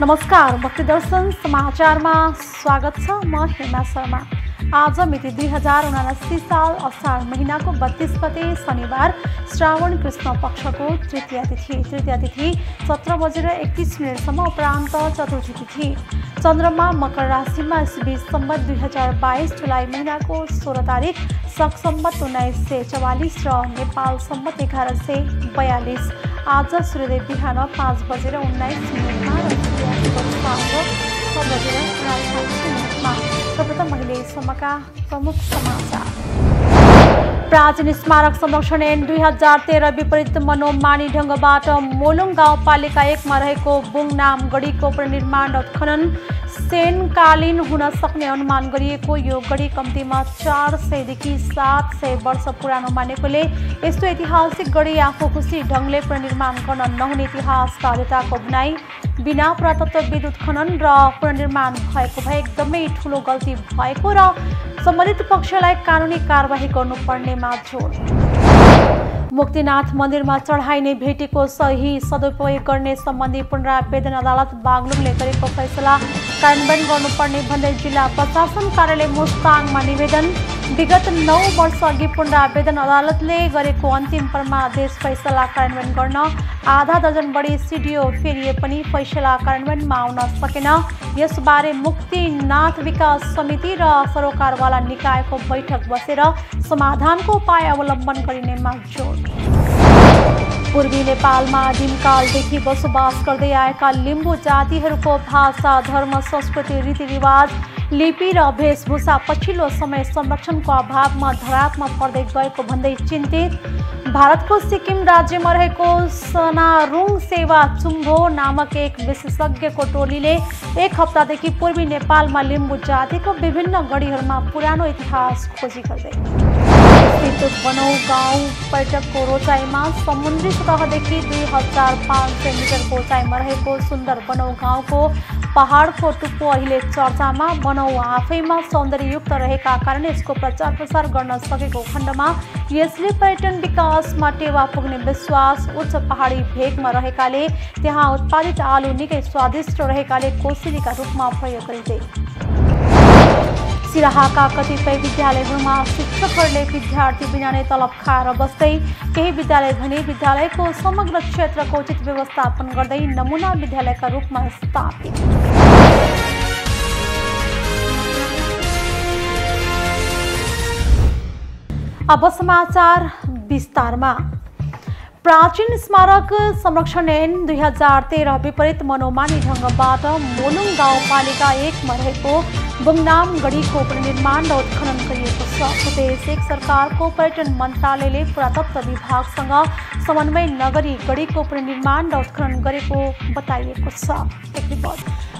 नमस्कार, भक्ति दर्शन समाचारमा स्वागत छ। म हेमा शर्मा। आज मिति 2079 साल असार महिनाको 32 गते शनिबार श्रावण कृष्ण पक्षको तृतीया तिथि 17:31 उपरान्त चतुर्थी तिथि। चन्द्रमा मकर राशिमा इस्वी सम्वत 2022 जुलाई महिनाको 16 तारिक, शक सम्वत 1944 र नेपाल सम्वत 1142। आज सूर्योदय बिहान 5:19 सर्वप्रथम अहिले सम्मका प्रमुख समाचार। प्राचीन स्मारक संरक्षण ऐन 2013 विपरीत मनोमानी ढंगबाट मोलुङ गाउँपालिका 1 मा रहेको बुङनाम गढीको पुनर्निर्माण र उत्खनन सेनकालीन हुन सक्ने अनुमान गरिएको यो गढी कम्तीमा 400 देखि 700 वर्ष पुरानो मानेकोले यस्तो ऐतिहासिक गढी आफू खुसी ढंगले पुनर्निर्माण गर्न नहुने इतिहासकारताको भनाई। बिना पुरातत्वविद उत्खनन र पुनर्निर्माण भएको भए एकदमै ठूलो गल्ती भएको र सम्बन्धित पक्षलाई कानुनी कारबाही गर्नुपर्नेमा जोड। मुक्तिनाथ मन्दिरमा चढाइने भेटीको सही सदुपयोग गर्ने सम्बन्धी पुनरावेदन अदालत बागलुङले गरेको फैसला कार्यान्वयन गर्नुपर्ने भन्दै जिल्ला प्रशासन कार्यालय मुस्ताङमा निवेदन। विगत 9 वर्ष अघि पुनरावेदन अदालतले गरेको अन्तिम परमादेश फैसला कार्यान्वयन गर्न आधा दर्जन बढी सिडिओ फेरिए पनि फैसला कार्यान्वयनमा आउन सकेन। यसबारे मुक्तिनाथ विकास समिति र सरोकारवाला निकायको बैठक बसेर समाधानको उपाय अवलम्बन गरिनेमा जोड। पूर्वी नेपालमा आदिमकालदेखि बसोबास गर्दै आएका लिम्बू जातिहरूको भाषा, धर्म, संस्कृति, रीतिरिवाज, लिपि र वेशभूषा पछिल्लो समय संरक्षणको अभावमा धरापमा पर्दै गएको भन्दै चिन्तित भारतको सिक्किम राज्यमा रहेको सनारुङ सेवा चुम्भो नामक एक विशेषज्ञको टोलीले 1 हप्तादेखि पूर्वी नेपालमा लिम्बू जातिको विभिन्न गढीहरूमा पुरानो इतिहास खोजी गर्दै बनौ गाउँ पर्यटकको रोचाइमा समुद्री सतहदेखि 2500 मिटरको उचाइमा रहेको सुन्दर बनौ गाउँको पहाडको टुप्पो अहिले चर्चामा। बनौ आफैमा सौन्दर्ययुक्त रहेका कारण यसको प्रचार प्रसार गर्न सकेको खण्डमा यसले पर्यटन विकासमा टेवा पुग्ने विश्वास। उच्च पहाडी भेगमा रहेकाले त्यहाँ उत्पादित आलु निकै स्वादिष्ट रहेकाले कोसेलीका रूपमा प्रयोग गरिँदै। सिराहाका कतिपय विद्यालयहरूमा शिक्षकहरूले विद्यार्थी बिना नै तलब खाएर बस्दै, केही विद्यालय भने विद्यालयको समग्र क्षेत्रको उचित व्यवस्थापन गर्दै नमुना विद्यालयका रूपमा स्थापित। अब समाचार विस्तारमा। प्राचीन स्मारक संरक्षण ऐन 2013 विपरीत मनोमानी ढंगबाट मोलुङ गाउँपालिका 1 मा रहेको बुङनाम गढीको पुनर्निर्माण र उत्खनन गरिएको छ। उद्देश्य सरकारको पर्यटन मन्त्रालयले पुरातत्व विभागसँग समन्वय नगरी गढीको पुनर्निर्माण र उत्खनन गरेको बताइएको छ।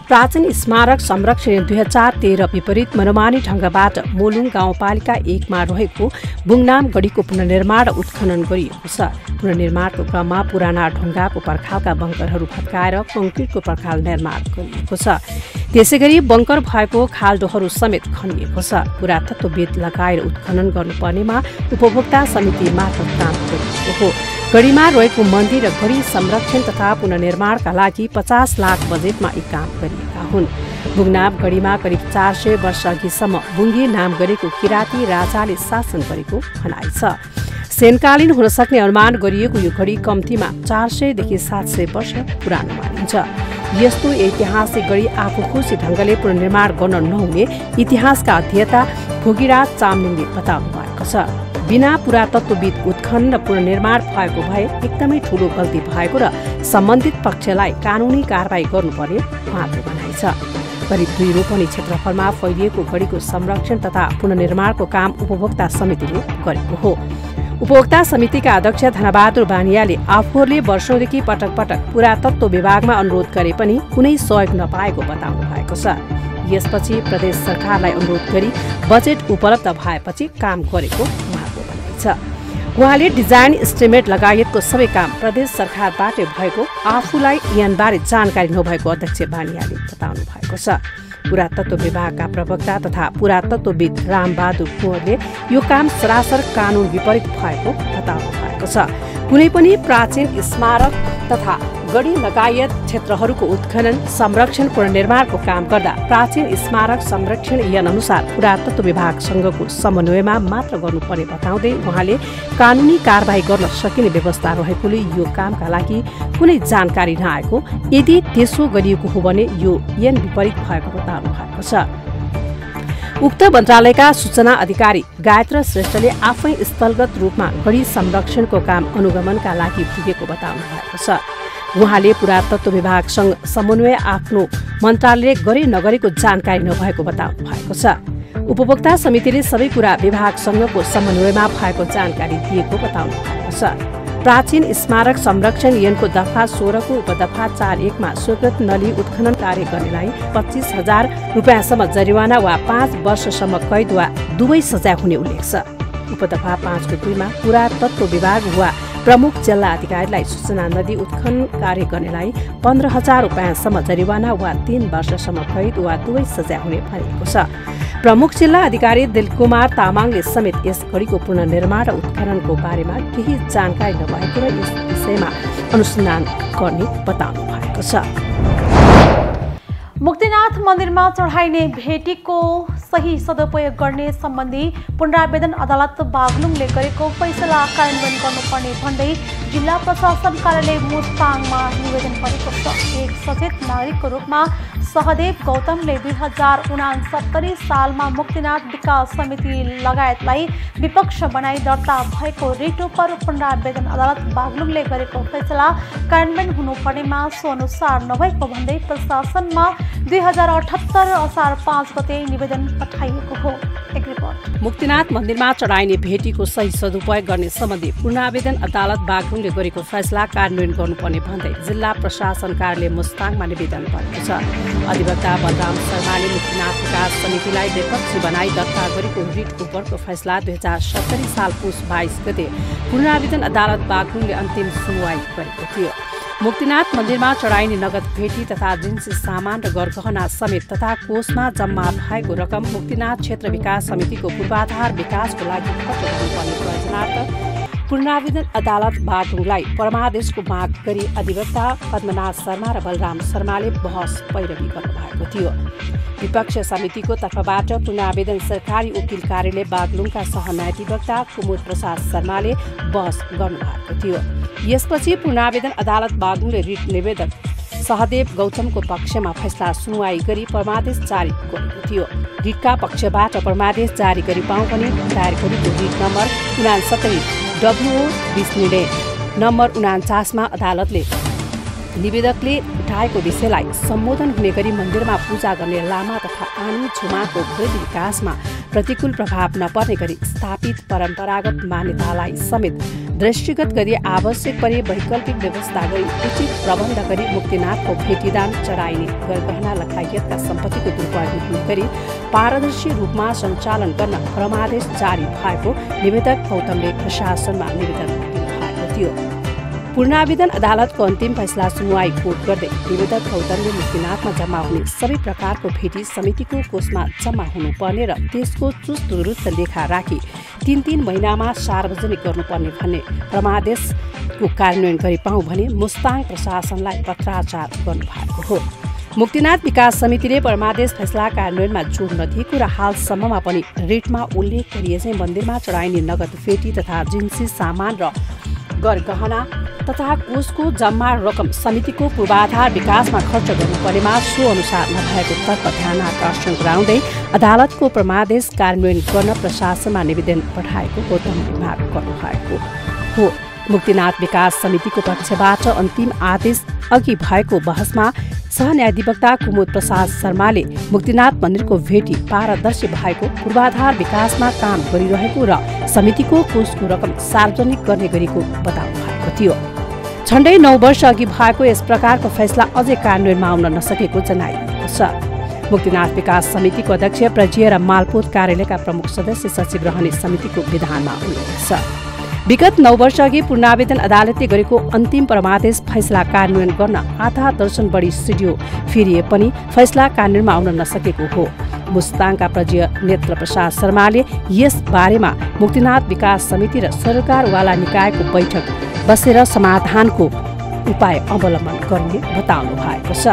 प्राचीन स्मारक संरक्षण 2013 विपरीत मनोमानी ढंगबाट मोलुङ गाउँपालिका 1 मा रहेको बुङनाम गढीको पुनर्निर्माण र उत्खनन गरिएको छ। पुनर्निर्माणको क्रममा पुराना ढुङ्गाको पर्खालका बङ्करहरू भत्काएर कङ्क्रिटको पर्खाल निर्माण गरिएको छ। त्यसैगरी बङ्कर भएको खाल्डोहरू समेत खनिएको छ। पुरातत्वविद लगाएर उत्खनन गर्नुपर्नेमा उपभोक्ता समिति मार्फत काम गरिएको हो। गढीमा रहेको मन्दिर र गढी संरक्षण तथा पुनर्निर्माणका लागि 50 लाख बजेटमा यी काम गरिएका हुन्। बुङनाम गढीमा करिब 400 वर्ष अघिसम्म बुङ्गे नाम गरेको किराँती राजाले शासन गरेको भनाइ छ। सेनकालीन हुन सक्ने अनुमान गरिएको यो गढी कम्तीमा 400 देखि 700 वर्ष पुरानो मानिन्छ। यस्तो ऐतिहासिक गढी आफू खुसी ढंगले पुनर्निर्माण गर्न नहुने इतिहासका अध्येता भोगीराज चामलिङले बताउनु भएको छ। बिना पुरातत्वविद उत्खनन र पुनर्निर्माण भएको भए एकदमै ठूलो गल्ती भएको र सम्बन्धित पक्षलाई कानुनी कारबाही गर्नुपर्ने उहाँको भनाइ छ। करिब 2 रोपनी क्षेत्रफलमा फैलिएको गढीको संरक्षण तथा पुनर्निर्माणको काम उपभोक्ता समितिले गरेको हो। उपभोक्ता समितिका अध्यक्ष धनबहादुर बानियाले आफूहरूले वर्षौंदेखि पटक पटक पुरातत्व विभागमा अनुरोध गरे पनि कुनै सहयोग नपाएको बताउनु भएको छ। यसपछि प्रदेश सरकारलाई अनुरोध गरी बजेट उपलब्ध भएपछि काम गरेको उहाँको भनाइ छ। उहाँले डिजाइन एस्टिमेट लगायतको सबै काम प्रदेश सरकारबाट भएको आफूलाई यनबारे जानकारी नभएको अध्यक्ष बानियाले बताउनु भएको छ। पुरातत्व विभागका प्रवक्ता तथा पुरातत्वविद रामबहादुर कुँवरले यो काम सरासर कानुन विपरीत भएको बताउनु भएको छ। कुनै पनि प्राचीन स्मारक तथा गढी लगायत क्षेत्रहरूको उत्खनन, संरक्षण, पुनर्निर्माणको काम गर्दा प्राचीन स्मारक संरक्षण ऐन अनुसार पुरातत्व विभागसँगको समन्वयमा मात्र गर्नुपर्ने बताउँदै उहाँले कानुनी कारबाही गर्न सकिने व्यवस्था रहेकोले यो कामका लागि कुनै जानकारी नआएको, यदि त्यसो गरिएको हो भने यो ऐन विपरीत भएको बताउनु भएको छ। उक्त मन्त्रालयका सूचना अधिकारी गायत्र श्रेष्ठले आफै स्थलगत रूपमा गढी संरक्षणको काम अनुगमनका लागि पुगेको बताउनु भएको छ। उहाँले पुरातत्व विभागसँग समन्वय आफ्नो मन्त्रालयले गरे नगरेको जानकारी नभएको बताउनु भएको छ। उपभोक्ता समितिले सबै कुरा विभागसँगको समन्वयमा भएको जानकारी दिएको बताउनु भएको छ। प्राचीन स्मारक संरक्षण ऐनको दफा 16 को उपदफा 4(1) मा स्वीकृत नली उत्खनन कार्य गर्नेलाई 25,000 रुपियाँसम्म जरिवाना वा 5 वर्षसम्म कैद वा दुवै सजाय हुने उल्लेख छ। उपदफा 5 को 2 मा पुरातत्व विभाग वा प्रमुख जिल्ला अधिकारीलाई सूचना नदी उत्खनन कार्य गर्नेलाई 15,000 रुपियाँसम्म जरिवाना वा 3 वर्षसम्म कैद वा दुवै सजाय हुने भनिएको छ। प्रमुख जिल्ला अधिकारी दिलकुमार तामाङले समेत यस गढीको पुनर्निर्माण र उत्खननको बारेमा केही जानकारी नभएको र यस विषयमा अनुसन्धान गर्ने बताउनु भएको छ। मुक्तिनाथ मन्दिरमा चढाइने भेटीको सही सदुपयोग गर्ने सम्बन्धी पुनरावेदन अदालत बागलुङले गरेको फैसला कार्यान्वयन गर्नुपर्ने भन्दै जिल्ला प्रशासन कार्यालय मुस्ताङमा निवेदन गरेको छ। एक सचेत नागरिकको रूपमा सहदेव गौतमले 2069 सालमा मुक्तिनाथ विकास समिति लगायतलाई विपक्ष बनाई दर्ता भएको रिटो पर पुनरावेदन अदालत बागलुङले गरेको फैसला कार्यान्वयन हुनुपर्नेमा सो अनुसार नभएको भन्दै प्रशासनमा 2078 असार 5 गते निवेदन पठाइएको हो। एक रिपोर्ट। मुक्तिनाथ मन्दिरमा चढाइने भेटीको सही सदुपयोग गर्ने सम्बन्धी पुनरावेदन अदालत बागलुङले गरेको फैसला कार्यान्वयन गर्नुपर्ने भन्दै जिल्ला प्रशासन कार्यालय मुस्ताङमा निवेदन गरेको छ। अधिवक्ता बलराम शर्माले मुक्तिनाथ विकास समितिलाई विपक्षी बनाई दर्ता गरेको रिट उपरको फैसला 2070 साल पुस 22 गते पुनरावेदन अदालत बागलुङले अन्तिम सुनवाई गरेको थियो। मुक्तिनाथ मन्दिरमा चढाइने नगद भेटी तथा जिन्सी सामान र गरगहना समेत तथा कोषमा जम्मा भएको रकम मुक्तिनाथ क्षेत्र विकास समितिको पूर्वाधार विकासको लागि खर्च गर्नुपर्ने प्रयोजनार्थ पुनरावेदन अदालत बागलुङलाई परमादेशको माग गरी अधिवक्ता पद्मनाथ शर्मा र बलराम शर्माले बहस पैरवी गर्नुभएको थियो। विपक्ष समितिको तर्फबाट पुनरावेदन सरकारी वकिल कार्यालय बागलुङका सहन्यायाधिवक्ता कुमुद प्रसाद शर्माले बहस गर्नुभएको थियो। यसपछि पुनरावेदन अदालत बागलुङले रिट निवेदक सहदेव गौतमको पक्षमा फैसला सुनवाई गरी परमादेश जारी गरेको थियो। रिटका पक्षबाट परमादेश जारी गरी पाउँ पनि दायर गरेको रिट नम्बर 69/WO20 निर्णय नम्बर 49 मा अदालतले निवेदकले उठाएको विषयलाई सम्बोधन हुने गरी मन्दिरमा पूजा गर्ने लामा तथा आनी झुमाको वृद्धि विकासमा प्रतिकूल प्रभाव नपर्ने गरी स्थापित परम्परागत मान्यतालाई समेत दृष्टिगत गरी आवश्यक परे वैकल्पिक व्यवस्था गरी उचित प्रबन्ध गरी मुक्तिनाथको भेटीदान चढाइने गरगहना लगायतका सम्पत्तिको दुरुपयोग नहुने गरी पारदर्शी रूपमा सञ्चालन गर्न परमादेश जारी भएको निवेदक गौतमले प्रशासनमा निवेदन दिनुभएको थियो। पुनरावेदन अदालतको अन्तिम फैसला सुनवाई कोर्ट गर्दै निवेदक गौतमले मुक्तिनाथमा जम्मा हुने सबै प्रकारको भेटी समितिको कोषमा जम्मा हुनुपर्ने र त्यसको चुस्त दुरुस्त लेखा राखी 3 महिनामा सार्वजनिक गर्नुपर्ने भन्ने परमादेशको कार्यान्वयन गरी पाउँ भने मुस्ताङ प्रशासनलाई पत्राचार गर्नुभएको हो। मुक्तिनाथ विकास समितिले परमादेश फैसला कार्यान्वयनमा जोड नदिएको र हालसम्ममा पनि रिटमा उल्लेख गरिएझै मन्दिरमा चढाइने नगद भेटी तथा जिन्सी सामान र गरगहना तथा कोषको जम्मा रकम समितिको पूर्वाधार विकासमा खर्च गर्नुपर्नेमा सो अनुसार नभएको तर्क ध्यान आकर्षण गराउँदै अदालतको परमादेश कार्यान्वयन गर्न प्रशासनमा निवेदन पठाएको गौतमले माग गर्नुभएको हो। मुक्तिनाथ विकास समितिको पक्षबाट अन्तिम आदेश अघि भएको बहसमा सहन्यायाधिवक्ता कुमुद प्रसाद शर्माले मुक्तिनाथ मन्दिरको भेटी पारदर्शी भएको पूर्वाधार विकासमा काम गरिरहेको र समितिको कोषको रकम सार्वजनिक गर्ने गरेको बताउनु भएको थियो। झण्डै 9 वर्ष अघि भएको यस प्रकारको फैसला अझै कार्यान्वयनमा आउन नसकेको जनाइएको छ। मुक्तिनाथ विकास समितिको अध्यक्ष प्रज्य र मालपोत कार्यालयका प्रमुख सदस्य सचिव रहने समितिको विधानमा उल्लेख छ। विगत 9 वर्ष अघि पुनरावेदन अदालतले गरेको अन्तिम परमादेश फैसला कार्यान्वयन गर्न आधा दर्जन बढी सिडियो फेरिए पनि फैसला कार्यान्वयनमा आउन नसकेको हो। मुस्ताङका प्रज्य नेत्र प्रसाद शर्माले यस बारेमा मुक्तिनाथ विकास समिति र सरकारवाला निकायको बैठक बसेर समाधानको उपाय अवलम्बन गर्ने बताउनु भएको छ।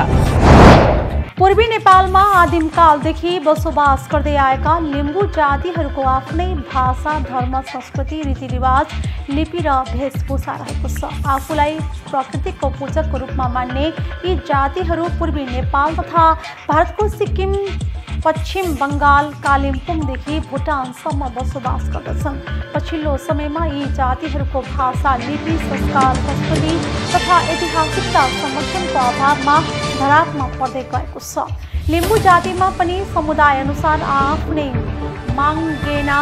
पूर्वी नेपालमा आदिमकालदेखि बसोबास गर्दै आएका लिम्बू जातिहरूको आफ्नै भाषा, धर्म, संस्कृति, रीतिरिवाज, लिपि र वेशभूषा रहेको छ। आफूलाई प्रकृतिको पूजकको रूपमा मान्ने यी जातिहरू पूर्वी नेपाल तथा भारतको सिक्किम, पश्चिम बङ्गाल, कालिम्पोङदेखि भुटानसम्म बसोबास गर्दछन्। पछिल्लो समयमा यी जातिहरूको भाषा, लिपि, संस्कार, संस्कृति तथा ऐतिहासिकता संरक्षणको अभावमा धरापमा पर्दै गएको छ। लिम्बू जातिमा पनि समुदाय अनुसार आफ्नै माङ्गेना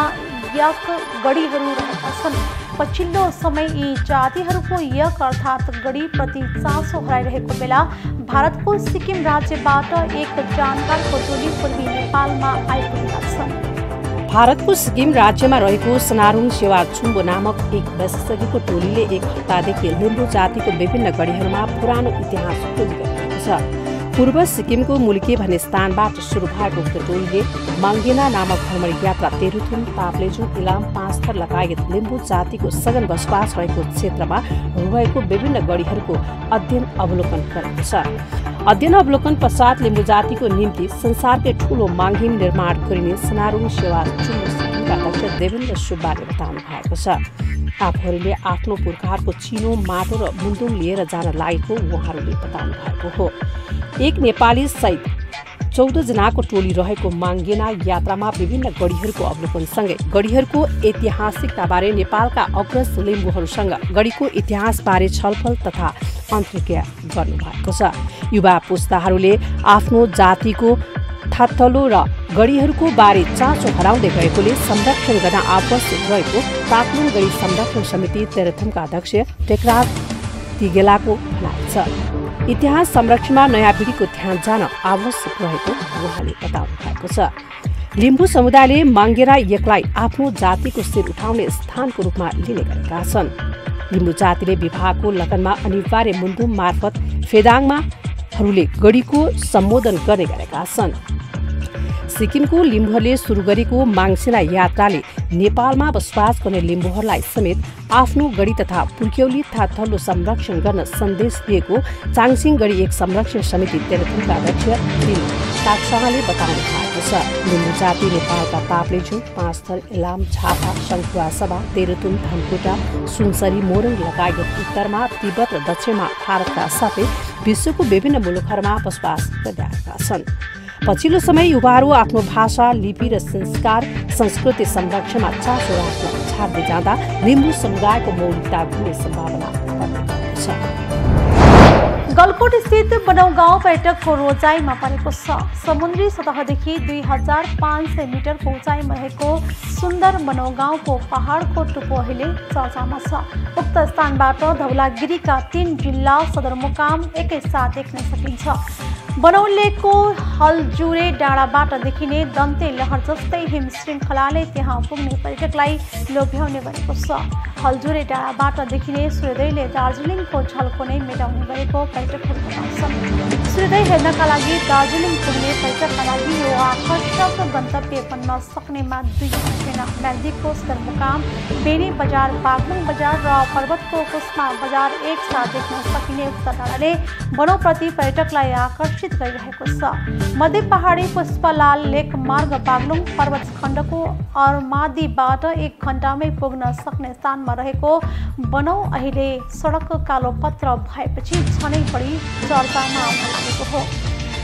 यक गढीहरू रहेका छन्। पछिल्लो समय यी जातिहरूको यक अर्थात् गढीप्रति चासो हराइरहेको बेला भारतको सिक्किम राज्यबाट एक जानकारको टोली पूर्वी नेपालमा आइपुगेका छन्। भारतको सिक्किम राज्यमा रहेको सनारुङ सेवा छुम्बो नामक एक विशेषज्ञको टोलीले एक हप्तादेखि लिम्बू जातिको विभिन्न गढीहरूमा पुरानो इतिहास खोजी गरिरहेको छ। पूर्व सिक्किमको मुल्के भन्ने स्थानबाट सुरु भएको उक्त टोलीले माङ्गेना नामक भ्रमण यात्रा तेह्रथुम, ताप्लेजुङ, इलाम, पाँचथर लगायत लिम्बू जातिको सघन बसोबास रहेको क्षेत्रमा रहेको विभिन्न गढीहरूको अध्ययन अवलोकन गरेको छ। अध्ययन अवलोकन पश्चात लिम्बू जातिको निम्ति संसारकै ठूलो माङ्गिम निर्माण गरिने सनारुङ सेवा चुम्बो सिक्किमका अध्यक्ष देवेन्द्र सुब्बाले बताउनु भएको छ। आफूहरूले आफ्नो पुर्खाहरूको चिनो, माटो र मुन्दुम लिएर जान लागेको उहाँहरूले बताउनु भएको हो। एक नेपाली सहित 14 जनाको टोली रहेको माङ्गेना यात्रामा विभिन्न गढीहरूको अवलोकनसँगै गढीहरूको ऐतिहासिकताबारे नेपालका अग्रज लिम्बूहरूसँग गढीको इतिहासबारे छलफल तथा अन्तर्क्रिया गर्नुभएको छ। युवा पुस्ताहरूले आफ्नो जातिको थाथलो र गढीहरूको बारे चासो हराउँदै गएकोले संरक्षण गर्न आवश्यक रहेको ताप्लुङ गढी संरक्षण समिति तेह्रथुमका अध्यक्ष टेकराज तिगेलाको भनाइ छ। इतिहास संरक्षणमा नयाँ पिढीको ध्यान जान आवश्यक रहेको उहाँले बताउनु भएको छ। लिम्बू समुदायले माङ्गेरा यकलाई आफ्नो जातिको शिर उठाउने स्थानको रूपमा लिने गरेका छन्। लिम्बू जातिले विवाहको लगनमा अनिवार्य मुन्दुम मार्फत फेदाङमाहरूले गढीको सम्बोधन गर्ने गरेका छन्। सिक्किमको लिम्बूहरूले सुरु गरेको माङ्गसेना यात्राले नेपालमा बसोबास गर्ने लिम्बूहरूलाई समेत आफ्नो गढी तथा पुर्ख्यौली थाथलो संरक्षण गर्न सन्देश दिएको चाङसिङ गढी एक संरक्षण समिति तेह्रथुमका अध्यक्ष दिल ताक्साङले बताउनु भएको छ। लिम्बू जाति नेपालका ताप्लेजुङ, पाँचथर, इलाम, झापा, सङ्खुवासभा, तेह्रथुम, धनकुटा, सुनसरी, मोरङ लगायत उत्तरमा तिब्बत र दक्षिणमा भारतका साथै विश्वको विभिन्न मुलुकहरूमा बसोबास गर्दै आएका छन्। पछिल्लो समय युवाहरू आफ्नो भाषा, लिपि र संस्कार, संस्कृति संरक्षणमा चासो राख्न छाड्दै जाँदा लिम्बू समुदायको मौलिकता घुम्ने सम्भावना बढेको छ। गलकोट स्थित बनौ गाउँ पर्यटकको रोजाइमा परेको छ। समुद्री सतहदेखि 2500 मिटरको उचाइमा रहेको सुन्दर बनौ गाउँको पहाडको टुप्पो अहिले चर्चामा छ। उक्त स्थानबाट धौलागिरीका 3 जिल्ला सदरमुकाम एकैसाथ देख्न सकिन्छ। बनौलेको हलजुरे डाँडाबाट देखिने दन्ते लहर जस्तै हिम श्रृङ्खलाले त्यहाँ पुग्ने पर्यटकलाई लोभ्याउने गरेको छ। हलजुरे डाँडाबाट देखिने सूर्योदयले दार्जिलिङको झल्को नै मेटाउने गरेको पर्यटकहरू बताउँछन्। सूर्योदय हेर्नका लागि दार्जिलिङ पुग्ने पर्यटकका लागि यो आकर्षक गन्तव्य बन्न सक्नेमा दुई छैन। म्याग्दीको सदरमुकाम बेनी बजार, बागलुङ बजार र पर्वतको कुस्मा बजार एकसाथ देख्न सकिने उक्त डाँडाले बनौप्रति पर्यटकलाई आकर्षित गरिरहेको छ। मध्य पहाडी पुष्पलाल लेक मार्ग बागलुङ पर्वत खण्डको अरमादीबाट 1 घण्टामै पुग्न सक्ने स्थानमा रहेको बनौ अहिले सडक कालोपत्र भएपछि झनै बढी चर्चामा आउन लागेको हो।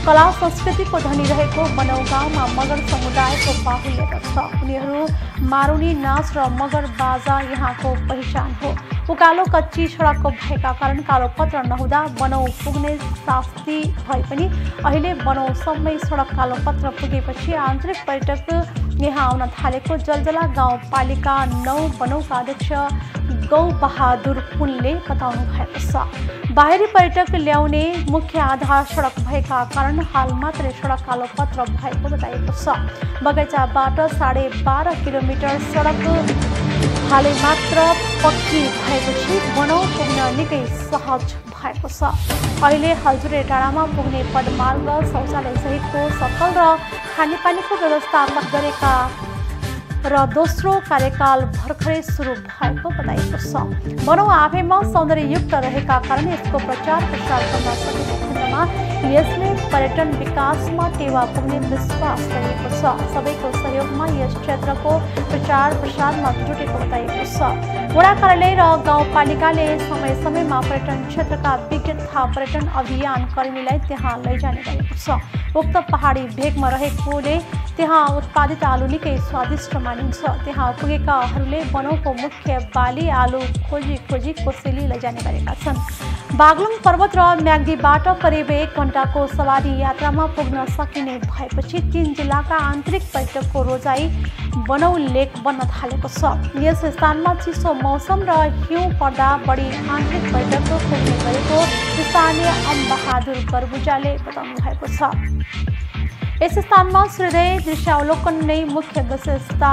कला संस्कृतिको धनी रहेको बनौ गाउँमा मगर समुदायको बाहुल्य छ। उनीहरू मारुनी नाच र मगर बाजा यहाँको पहिचान हो। उकालो कच्ची सडक भएका कारण कालोपत्र नहुँदा बनौ पुग्ने शास्ति भए पनि अहिले बनौसम्मै सडक कालोपत्र पुगेपछि आन्तरिक पर्यटक यहाँ आउन थालेको जलजला गाउँपालिका 9 बनौका अध्यक्ष गौबहादुर पुनले बताउनु भएको छ। बाहिरी पर्यटक ल्याउने मुख्य आधार सडक भएका कारण हाल मात्रै सडक कालोपत्र भएको बताइएको छ। बगैँचाबाट 12.5 किलोमिटर सडक हालै मात्र पक्की भएपछि बनौ पुग्न निकै सहज भएको छ। अहिले हलजुरे डाँडामा पुग्ने पदमार्ग, शौचालय सहितको सकल र खानेपानीको व्यवस्था गरेका र दोस्रो कार्यकाल भर्खरै सुरु भएको बताइएको छ। भनौँ आफैमा सौन्दर्ययुक्त रहेका कारण यसको प्रचार प्रसार गर्न सकेको खण्डमा यसले पर्यटन विकासमा टेवा पुग्ने विश्वास गरिएको छ। सबैको सहयोगमा यस क्षेत्रको प्रचार प्रसारमा जुटेको बताइएको छ। वडा कार्यालय र गाउँपालिकाले समय समयमा पर्यटन क्षेत्रका विज्ञ तथा पर्यटन अभियान कर्मीलाई त्यहाँ लैजाने गरेको छ। उक्त पहाडी भेगमा रहेकोले त्यहाँ उत्पादित आलु निकै स्वादिष्ट मानिन्छ। त्यहाँ पुगेकाहरूले बनाउको मुख्य बाली आलु खोजी कोसेली लैजाने गरेका छन्। बागलुङ पर्वत र म्याग्दीबाट करिब 1 घण्टाको सवारी यात्रामा पुग्न सकिने भएपछि 3 जिल्लाका आन्तरिक पर्यटकको रोजाइ बनौ लेक बन्न थालेको छ। यस स्थानमा चिसो मौसम र हिउँ पर्दा बढी आन्तरिक पर्यटक पुग्ने गरेको स्थानीय अम्बहादुर बर्बुजाले बताउनु भएको छ। यस स्थानमा सूर्योदय दृश्यावलोकन नै मुख्य विशेषता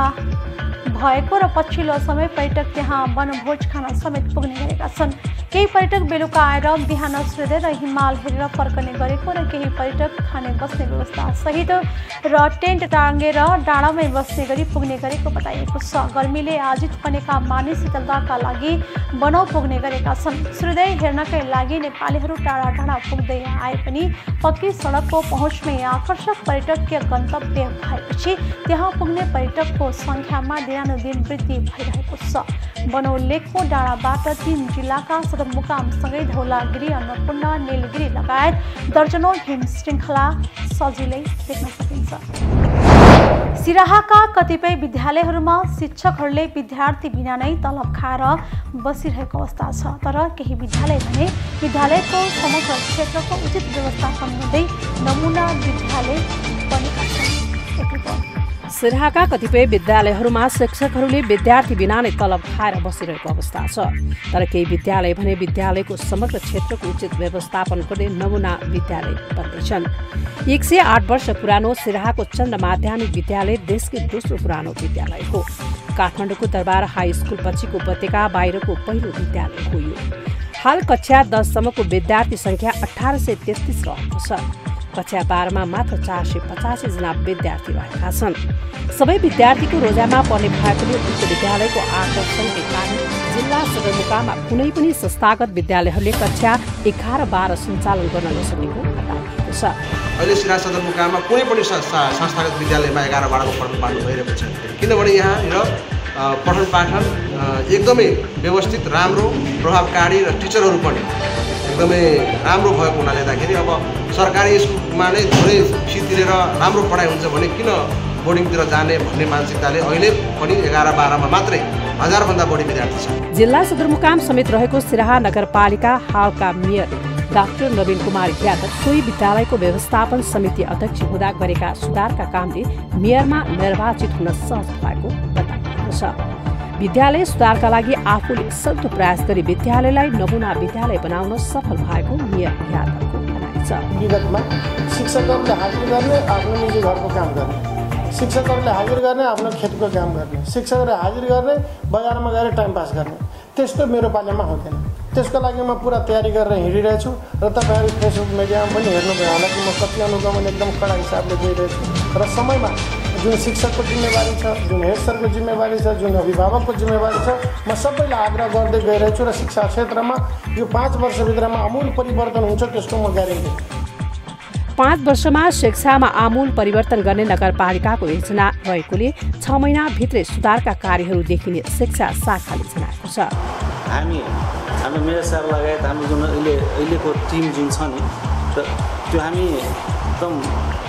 भएको र पछिल्लो समय पर्यटक त्यहाँ वनभोज खान समेत पुग्ने गरेका छन्। केही पर्यटक बेलुका आएर बिहान सूर्योदय र हिमाल हेरेर फर्कने गरेको र केही पर्यटक खाने बस्ने व्यवस्था सहित र टेन्ट टाँगेर डाँडामै बस्ने गरी पुग्ने गरेको बताइएको छ। गर्मीले आजित बनेका मानिस शीतलताका लागि बनाउ पुग्ने गरेका छन्। सूर्योदय हेर्नकै लागि नेपालीहरू टाढा टाढा पुग्दै आए पनि पक्की सडकको पहुँचमै आकर्षक पर्यटकीय गन्तव्य भएपछि त्यहाँ पुग्ने पर्यटकको सङ्ख्यामा दिनानुदिन वृद्धि भइरहेको छ। बनौ लेकको डाँडाबाट 3 जिल्लाका सदरमुकामसँगै धौलागिरी, अन्नपूर्ण, नीलगिरी लगायत दर्जनौं हिम श्रृङ्खला सजिलै देख्न सकिन्छ। सिराहाका कतिपय विद्यालयहरूमा शिक्षकहरूले विद्यार्थी बिना नै तलब खाएर बसिरहेको अवस्था छ। तर केही विद्यालय भने विद्यालयको समग्र क्षेत्रको उचित व्यवस्थापन गर्दै नमुना विद्यालय बनेका छन्। सिराहाका कतिपय विद्यालयहरूमा शिक्षकहरूले विद्यार्थी बिना नै तलब खाएर बसिरहेको अवस्था छ। तर केही विद्यालय भने विद्यालयको समग्र क्षेत्रको उचित व्यवस्थापन गर्दै नमुना विद्यालय बन्दैछन्। 108 वर्ष पुरानो सिराहाको चन्द्र माध्यमिक विद्यालय देशकै दोस्रो पुरानो विद्यालय हो। काठमाडौँको दरबार हाई स्कुल पछिको उपत्यका बाहिरको पहिलो विद्यालय हो यो। हाल कक्षा 10 सम्मको विद्यार्थी सङ्ख्या 1833 रहेको छ। कक्षा 12 मा मात्र 485 जना विद्यार्थी रहेका छन्। सबै विद्यार्थीको रोजाइमा पर्ने भएकोले उक्त विद्यालयको आकर्षणकै कारण जिल्ला सदरमुकाममा कुनै पनि संस्थागत विद्यालयहरूले कक्षा 11-12 सञ्चालन गर्न नसकेको बताइएको छ। अहिले सिराहा सदरमुकाममा कुनै पनि संस्थागत विद्यालयमा 11-12 को पठन पाठन भइरहेको छ। किनभने यहाँ पठन पाठन एकदमै व्यवस्थित, राम्रो, प्रभावकारी र टिचरहरू पनि एकदमै राम्रो भएको हुनाले गर्दाखेरि अब सरकारी स्कुलमा नै थोरै फी तिरेर राम्रो पढाइ हुन्छ भने किन बोर्डिङतिर जाने भन्ने मानसिकताले अहिले पनि 11-12 मा मात्रै 1000 भन्दा बढी विद्यार्थी छ। जिल्ला सदरमुकाम समेत रहेको सिराहा नगरपालिका हालका मेयर डाक्टर नवीन कुमार यादव सोही विद्यालयको व्यवस्थापन समिति अध्यक्ष हुँदा गरेका सुधारका कामले मेयरमा निर्वाचित हुन सहज भएको बताइएको छ। विद्यालय सुधारका लागि आफूले सक्दो प्रयास गरी विद्यालयलाई नमुना विद्यालय बनाउन सफल भएको मेयर यादवको भनाइ छ। विगतमा शिक्षकहरूले हाजिर गर्ने, आफ्नो निजी घरको काम गर्ने, शिक्षकहरूले हाजिर गर्ने, आफ्नो खेतको काम गर्ने, शिक्षकहरूले हाजिर गर्ने, बजारमा गएर टाइम पास गर्ने, त्यस्तो मेरो पालिमा हुँदैन। त्यसको लागि म पुरा तयारी गरेर हिँडिरहेछु र तपाईँहरू फेसबुक मिडियामा पनि हेर्नुभयो होला कि म कति अनुगमन एकदम कडा हिसाबले गइरहेछु र समयमा जुन शिक्षकको जिम्मेवारी छ, जुन हेड सरको जिम्मेवारी छ, जुन अभिभावकको जिम्मेवारी छ, म सबैलाई आग्रह गर्दै गइरहेछु र शिक्षा क्षेत्रमा यो 5 वर्षभित्रमा आमूल परिवर्तन हुन्छ त्यसको म ग्यारेन्टी। 5 वर्षमा शिक्षामा आमूल परिवर्तन गर्ने नगरपालिकाको योजना रहेकोले 6 महिनाभित्रै सुधारका कार्यहरू देखिने शिक्षा शाखाले जनाएको छ। हाम्रो मेयर सर लगायत हाम्रो जुन अहिलेको टिम जुन छ नि त्यो हामी एकदम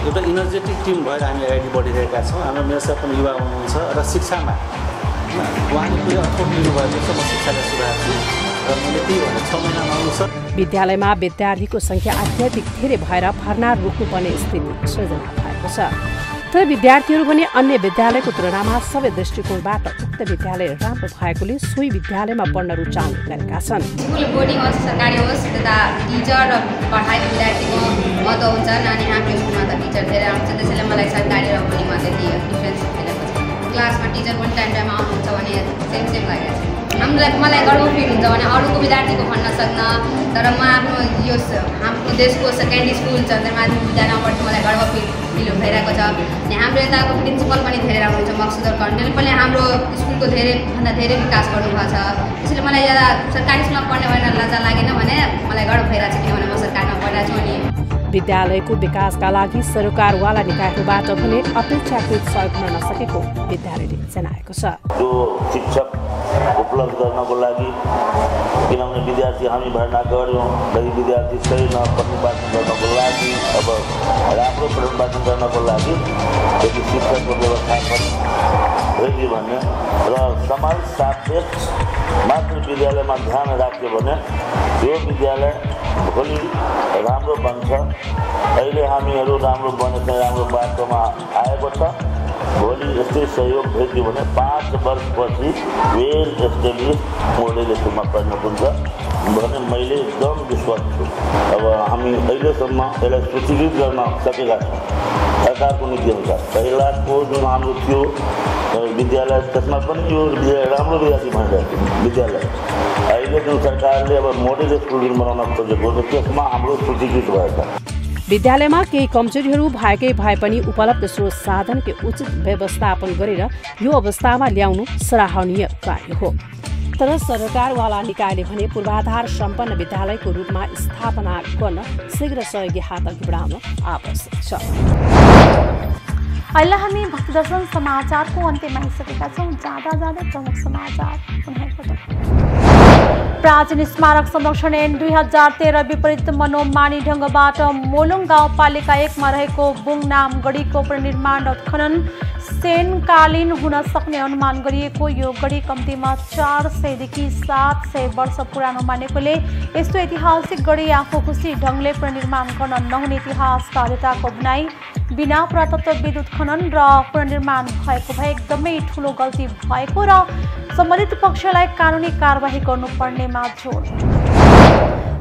एउटा इनर्जेटिक टिम भएर हामी अगाडि बढिरहेका छौँ। हाम्रो मेयर सर पनि युवा हुनुहुन्छ र शिक्षामा उहाँले पुरै एफोर्ट लिनुभएको छ। म शिक्षालाई सुधार्छु र मैले त्यही भनेर 6 महिनामा आउँछ। विद्यालयमा विद्यार्थीको सङ्ख्या अत्याधिक धेरै भएर भर्ना रोक्नुपर्ने स्थिति सृजना भएको छ। तर विद्यार्थीहरू भने अन्य विद्यालयको तुलनामा सबै दृष्टिकोणबाट उक्त विद्यालय राम्रो भएकोले सोही विद्यालयमा पढ्न रुचाउने गरेका छन्। स्कुल बोर्डिङ होस्, सरकारी होस्, त्यता टिचर र पढाइको विद्यार्थीको महत्त्व हुन्छ। नानी हाम्रो स्कुलमा त टिचर धेरै आउँछ, त्यसैले मलाई सरकारी र बोर्डिङमा त्यति डिफ्रेन्स देखेको छ। क्लासमा टिचर पनि टाइम आउनुहुन्छ भने सेम लागेको छ। मलाई गर्व फिल हुन्छ भने अरूको विद्यार्थीको भन्न सक्न। तर म आफ्नो यो देशको सेकेन्ड स्कुल चन्द्रमाधव विद्यालयबाट मलाई गर्व फिल भइरहेको छ। अनि हाम्रो यताको प्रिन्सिपल पनि धेरै राम्रो हुन्छ, मकसुदर कण्डेल पनि हाम्रो स्कुलको धेरैभन्दा धेरै विकास गर्नुभएको छ। त्यसैले मलाई ज्यादा सरकारी स्कुलमा पढ्ने भएर लज्जा लागेन भने मलाई गर्व भइरहेको छ, किनभने म सरकारमा पढिरहेको छु। अनि विद्यालयको विकासका लागि सरकारवाला निकायहरूबाट भने अपेक्षाकृत सहयोग हुन नसकेको विद्यालयले जनाएको छ। जो शिक्षक उपलब्ध गर्नको लागि, किनभने विद्यार्थी हामी भर्ना गऱ्यौँ, कति विद्यार्थी सही पठन पाठन गर्नको लागि, अब राम्रो पठन पाठन गर्नको लागि यदि शिक्षकको व्यवस्थापन हेर्ने भन्ने र समाज सापेक्ष मात्र विद्यालयमा ध्यान राख्यो भने यो विद्यालय भोलि राम्रो बन्छ। अहिले हामीहरू राम्रो बनेर राम्रो बाटोमा आएको छ। भोलि यस्तै सहयोग भेट्यो भने 5 वर्षपछि वेल एस्टेब्लिस मोडल स्कुलमा पढ्न पुग्छ भने मैले एकदम विश्वास छु। अब हामी अहिलेसम्म यसलाई सूचीकृत गर्न सकेका छौँ सरकारको नीतिअनुसार। पहिलाको जुन हाम्रो थियो विद्यालय, त्यसमा पनि यो राम्रो विद्यार्थी भनिरहेको थियो विद्यालय। अहिले जुन सरकारले अब मोडल स्कुल जुन बनाउन खोजेको छ त्यसमा हाम्रो सूचीकृत भएछ। विद्यालयमा केही कमजोरीहरू भएकै भए पनि उपलब्ध स्रोत साधनकै उचित व्यवस्थापन गरेर यो अवस्थामा ल्याउनु सराहनीय कार्य हो। तर सरकारवाला निकायले भने पूर्वाधार सम्पन्न विद्यालयको रूपमा स्थापना गर्न शीघ्र सहयोगी हात अघि बढाउन आवश्यक छ। अहिले हामी भक्तदर्शन समाचारको अन्त्यमा आइसकेका छौँ। जाँदै प्रमुख समाचार प्राचीन स्मारक संरक्षण ऐन 2013 विपरीत मनोमानी ढङ्गबाट मोलुङ गाउँपालिका 1 मा रहेको बुङनाम गढीको पुनर्निर्माण र उत्खनन सेनकालीन हुन सक्ने अनुमान गरिएको यो गढी कम्तीमा 400 देखि 700 वर्ष पुरानो मानेकोले यस्तो ऐतिहासिक गढी आफू खुसी ढङ्गले पुनर्निर्माण गर्न नहुने इतिहासकारताको भनाई। बिना पुरातत्वविद उत्खनन र पुनर्निर्माण भएको भए एकदमै ठुलो गल्ती भएको र सम्बन्धित पक्षलाई कानुनी कारबाही गर्नुपर्नेमा जोड।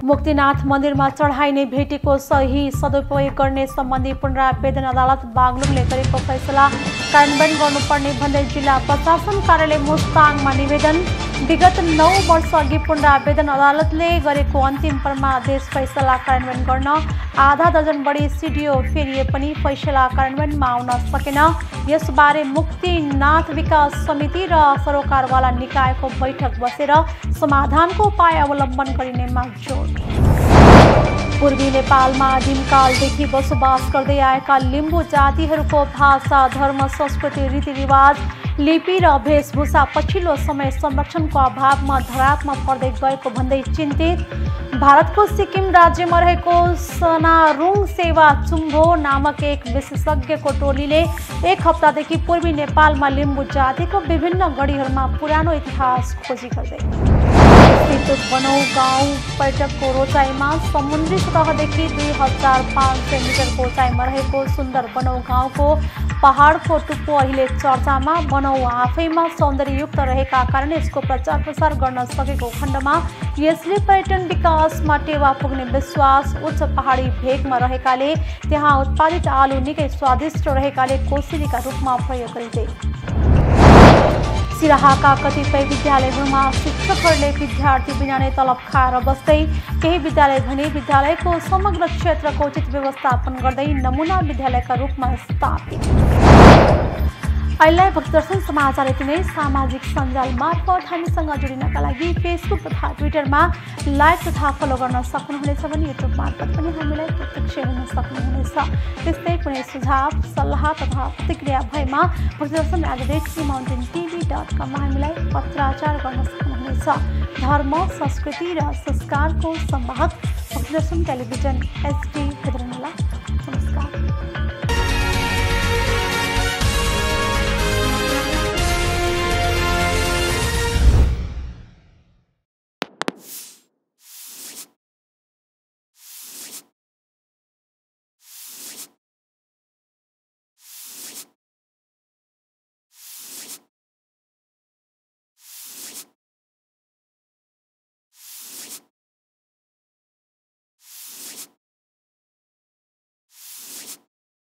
मुक्तिनाथ मन्दिरमा चढाइने भेटीको सही सदुपयोग गर्ने सम्बन्धी पुनरावेदन अदालत बागलुङले गरेको फैसला कार्यान्वयन गर्नुपर्ने भन्दै जिल्ला प्रशासन कार्यालय मुस्ताङमा निवेदन। विगत 9 वर्ष अघि पुनरावेदन अदालतले गरेको अन्तिम परमादेश फैसला कार्यान्वयन गर्न आधा दर्जन बढी सिडिओ फेरिए पनि फैसला कार्यान्वयनमा आउन सकेन। यसबारे मुक्तिनाथ विकास समिति र सरोकारवाला निकायको बैठक बसेर समाधानको उपाय अवलम्बन गरिनेमा जोड। पूर्वी नेपालमा आदिमकालदेखि बसोबास गर्दै आएका लिम्बू जातिहरूको भाषा, धर्म, संस्कृति, रीतिरिवाज, लिपि र वेशभूषा पछिल्लो समय संरक्षणको अभावमा धरापमा पर्दै गएको भन्दै चिन्तित भारतको सिक्किम राज्यमा रहेको सनारुङ सेवा चुम्भो नामक एक विशेषज्ञको टोलीले 1 हप्तादेखि पूर्वी नेपालमा लिम्बू जातिको विभिन्न गढीहरूमा पुरानो इतिहास खोजी गर्दै बनौ गाउँ पर्यटकको रोचाइमा समुद्री सतहदेखि 2500 मिटरको उचाइमा रहेको सुन्दर बनौ गाउँको पहाडको टुप्पो अहिले चर्चामा। बनौ आफैमा सौन्दर्ययुक्त रहेका कारण यसको प्रचार प्रसार गर्न सकेको खण्डमा यसले पर्यटन विकासमा टेवा पुग्ने विश्वास। उच्च पहाडी भेगमा रहेकाले त्यहाँ उत्पादित आलु निकै स्वादिष्ट रहेकाले कोसेलीका रूपमा प्रयोग गरिँदै। सिराहाका कतिपय विद्यालयहरूमा शिक्षकहरूले विद्यार्थी बिना नै तलब खाएर बस्दै, केही विद्यालय भने विद्यालयको समग्र क्षेत्रको उचित व्यवस्थापन गर्दै नमुना विद्यालयका रूपमा स्थापित। अहिले भक्तदर्शन समाचार यति नै। सामाजिक सञ्जाल मार्फत हामीसँग जोडिनका लागि फेसबुक तथा ट्विटरमा लाइक तथा फलो गर्न सक्नुहुनेछ भने युट्युब मार्फत पनि हामीलाई प्रत्यक्ष हेर्न सक्नुहुनेछ। त्यस्तै कुनै सुझाव, सल्लाह तथा प्रतिक्रिया भएमा भक्तदर्शन@mountaintv.com मा हामीलाई पत्राचार गर्न सक्नुहुनेछ। धर्म, संस्कृति र संस्कारको संवाहक भक्तदर्शन टेलिभिजन HD हेर्नुहोला।